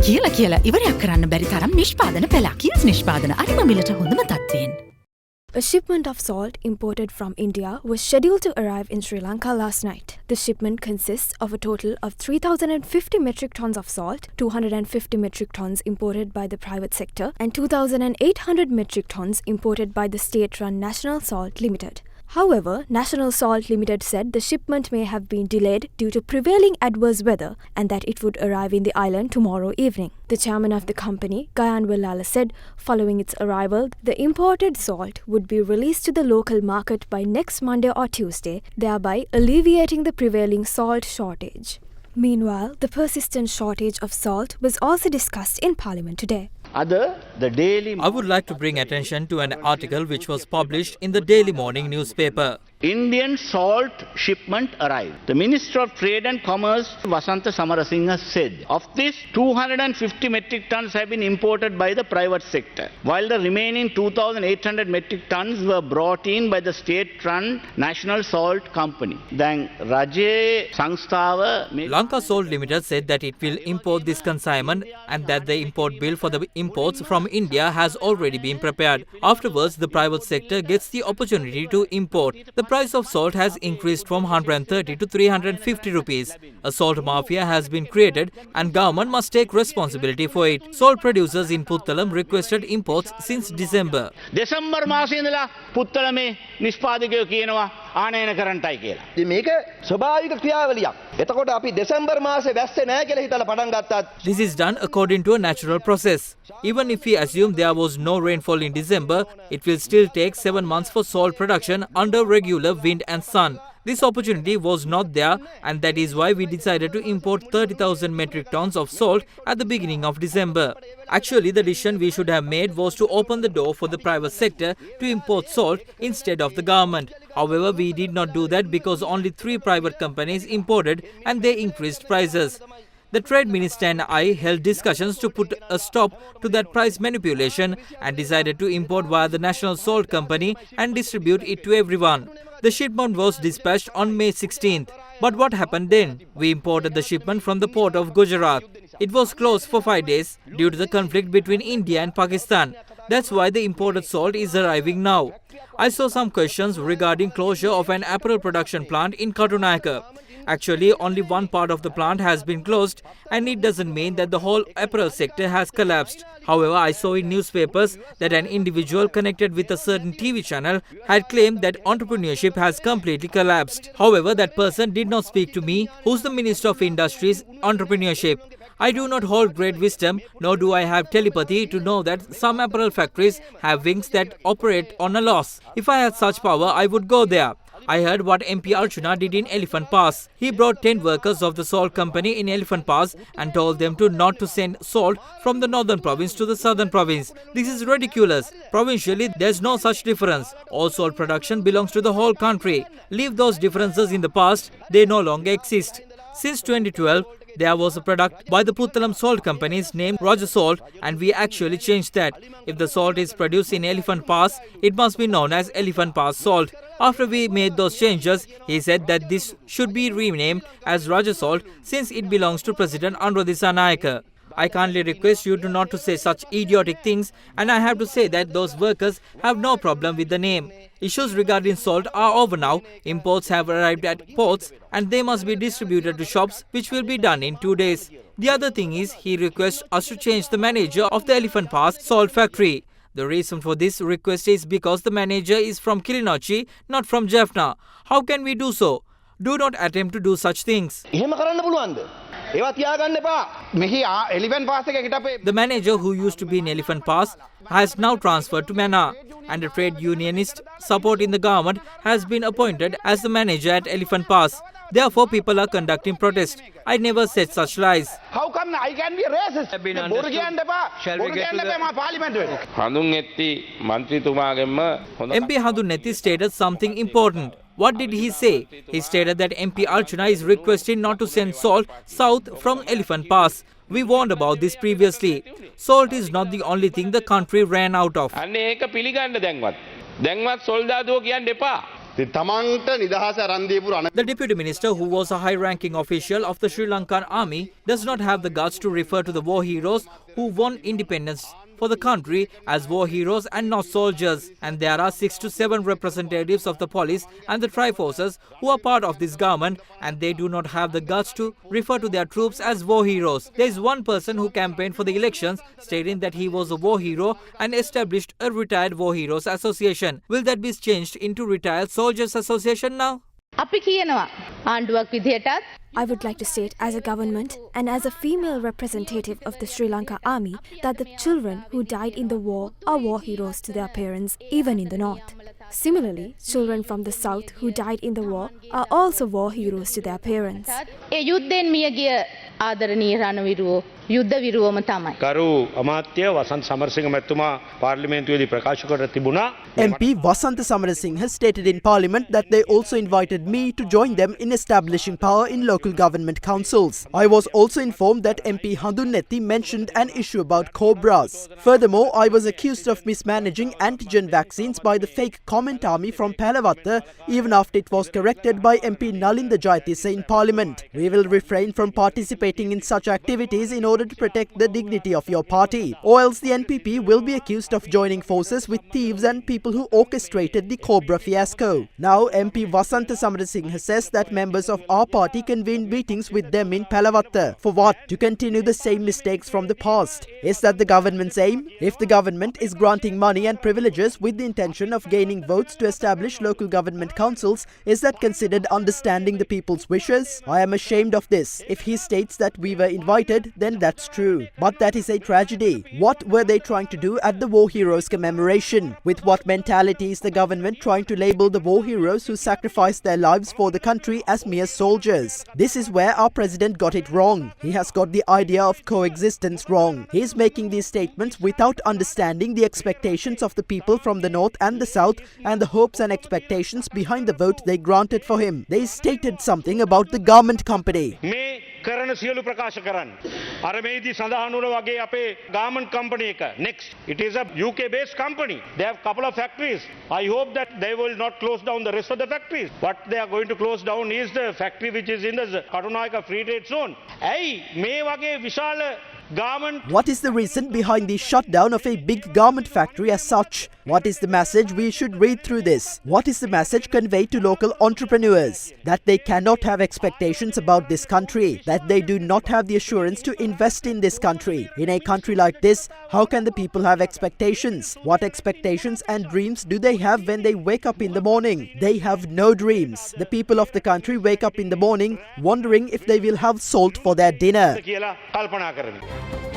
කියලා ඉවරයක් කරන්න බැරි තරම් නිෂ්පාදන පෙළක්. කීස් නිෂ්පාදන අරිම මිලට හොඳම තත්ත්වයෙන්. A shipment of salt imported from India was scheduled to arrive in Sri Lanka last night. The shipment consists of a total of 3,050 metric tons of salt, 250 metric tons imported by the private sector, and 2,800 metric tons imported by the state-run National Salt Limited. However, National Salt Limited said the shipment may have been delayed due to prevailing adverse weather and that it would arrive in the island tomorrow evening. The chairman of the company, Gayan Vellala, said following its arrival, the imported salt would be released to the local market by next Monday or Tuesday, thereby alleviating the prevailing salt shortage. Meanwhile, the persistent shortage of salt was also discussed in Parliament today. I would like to bring attention to an article which was published in the Daily Morning newspaper. Indian salt shipment arrived. The Minister of Trade and Commerce, Vasantha Samarasinghe, said of this 250 metric tons have been imported by the private sector, while the remaining 2,800 metric tons were brought in by the state-run National Salt Company. Then Raje Sangsthawa Lanka Salt Limited said that it will import this consignment and that the import bill for the imports from India has already been prepared. Afterwards, the private sector gets the opportunity to import. The price of salt has increased from 130 to 350 rupees. A salt mafia has been created and government must take responsibility for it. Salt producers in Puttalam requested imports since December. December මාසයේ ඉඳලා පුත්තලමේ නිෂ්පාදකයෝ කියනවා ආනයන කරන්නටයි කියලා. ඉතින් මේක ස්වභාවික ක්‍රියාවලියක්. එතකොට අපි දෙසැම්බර් මාසේ වැස්සේ නැහැ කියලා හිතලා පටන් ගත්තත් This is done according to a natural process. Even if we assume there was no rainfall in December, it will still take 7 months for salt production under regular wind and sun. This opportunity was not there and that is why we decided to import 30,000 metric tons of salt at the beginning of December. Actually, the decision we should have made was to open the door for the private sector to import salt instead of the government. However, we did not do that because only 3 private companies imported and they increased prices. The Trade Minister and I held discussions to put a stop to that price manipulation and decided to import via the National Salt Company and distribute it to everyone. The shipment was dispatched on May 16th. But what happened then? We imported the shipment from the port of Gujarat. It was closed for 5 days due to the conflict between India and Pakistan. That's why the imported salt is arriving now. I saw some questions regarding closure of an apparel production plant in Katunayaka. Actually, only one part of the plant has been closed and it doesn't mean that the whole apparel sector has collapsed. However, I saw in newspapers that an individual connected with a certain TV channel had claimed that entrepreneurship has completely collapsed. However, that person did not speak to me, who's the Minister of Industries, Entrepreneurship. I do not hold great wisdom, nor do I have telepathy to know that some apparel factories have wings that operate on a loss. If I had such power, I would go there. I heard what MP Archana did in Elephant Pass. He brought 10 workers of the salt company in Elephant Pass and told them not to send salt from the northern province to the southern province. This is ridiculous. Provincially, there's no such difference. All salt production belongs to the whole country. Leave those differences in the past. They no longer exist. Since 2012, there was a product by the Puttalam Salt Companies named Roger Salt and we actually changed that. If the salt is produced in Elephant Pass, it must be known as Elephant Pass salt. After we made those changes, he said that this should be renamed as Roger Salt since it belongs to President Anura Dissanayake. I kindly request you not to say such idiotic things and I have to say that those workers have no problem with the name. Issues regarding salt are over now. Imports have arrived at ports and they must be distributed to shops which will be done in 2 days. The other thing is he requests us to change the manager of the Elephant Pass salt factory. The reason for this request is because the manager is from Kilinochchi, not from Jaffna. How can we do so? Do not attempt to do such things. එහෙම කරන්න පුළුවන්ද? ඒවා තියාගන්න එපා. මෙහි elephant pass එක හිටපේ The manager who used to be in Elephant Pass has now transferred to Mannar and a trade unionist supporting the government has been appointed as the manager at Elephant Pass. Therefore, people are conducting protest. I never said such lies. How come I can be a racist? බොරු කියන්න එපා. බොරු කියන්න එපා මා පාර්ලිමේන්තුවේ. හඳුන්ගැත්ති මන්ත්‍රීතුමාගෙන්ම MP Handunetti stated something important. What did he say? He stated that MP Archana is requesting not to send salt south from Elephant Pass. We warned about this previously. Salt is not the only thing the country ran out of. අන්න ඒක පිළිගන්න දැන්වත්. දැන්වත් සොල්දාදුවෝ කියන්න එපා. තමන්ට නිදහස අරන් දීපු රණ The deputy minister, who was a high-ranking official of the Sri Lankan army, does not have the guts to refer to the war heroes who won independence for the country as war heroes and not soldiers. And there are 6 to 7 representatives of the police and the tri-forces who are part of this government, and they do not have the guts to refer to their troops as war heroes. There is one person who campaigned for the elections stating that he was a war hero and established a retired war heroes association. Will that be changed into retired soldiers association now? අපි කියනවා ආණ්ඩුවක් විදිහටත් I would like to state as a government and as a female representative of the Sri Lanka army that the children who died in the war are war heroes to their parents, even in the north. Similarly, children from the south who died in the war are also war heroes to their parents. ඒ යුද්ධෙන් මියගිය ආදරණීය රණවිරුවෝ යුද්ධ විරුවම තමයි. කරු අමාත්‍ය වසන්ත සමරසිංහ මැතිතුමා පාර්ලිමේන්තුවේදී ප්‍රකාශ කර තිබුණා. MP Vasantha Samarasinghe stated in Parliament that they also invited me to join them in establishing power in local government councils. I was also informed that MP Handunnetti mentioned an issue about cobras. Furthermore, I was accused of mismanaging antigen vaccines by the fake comment army from Palavatta, even after it was corrected by MP Nalinda Jayatisse in Parliament. We will refrain from participating in such activities in order to protect the dignity of your party, or else the NPP will be accused of joining forces with thieves and people who orchestrated the Cobra fiasco. Now, MP Vasantha Samarasinghe says that members of our party convened meetings with them in Palavatta. For what? To continue the same mistakes from the past. Is that the government's aim? If the government is granting money and privileges with the intention of gaining votes to establish local government councils, is that considered understanding the people's wishes? I am ashamed of this. If he states that we were invited, then that's true. But that is a tragedy. What were they trying to do at the War Heroes commemoration? With what mentality is the government trying to label the war heroes who sacrificed their lives for the country as mere soldiers? This is where our president got it wrong. He has got the idea of coexistence wrong. He is making these statements without understanding the expectations of the people from the north and the south and the hopes and expectations behind the vote they granted for him. They stated something about the garment company. මේ කරන සියලු ප්‍රකාශ කරන්න. අර මේදී සඳහන් වුණා වගේ අපේ garment company එක next. It is a UK based company. They have couple of factories. I hope that they will not close down the rest of the factories. What they are going to close down is the factory which is in the Katunayaka free trade zone. ඇයි මේ වගේ විශාල garment What is the reason behind the shutdown of a big garment factory as such? What is the message we should read through this? What is the message conveyed to local entrepreneurs? That they cannot have expectations about this country, that they do not have the assurance to invest in this country. In a country like this, how can the people have expectations? What expectations and dreams do they have when they wake up in the morning? They have no dreams. The people of the country wake up in the morning wondering if they will have salt for their dinner. කියලා කල්පනා කරනවා.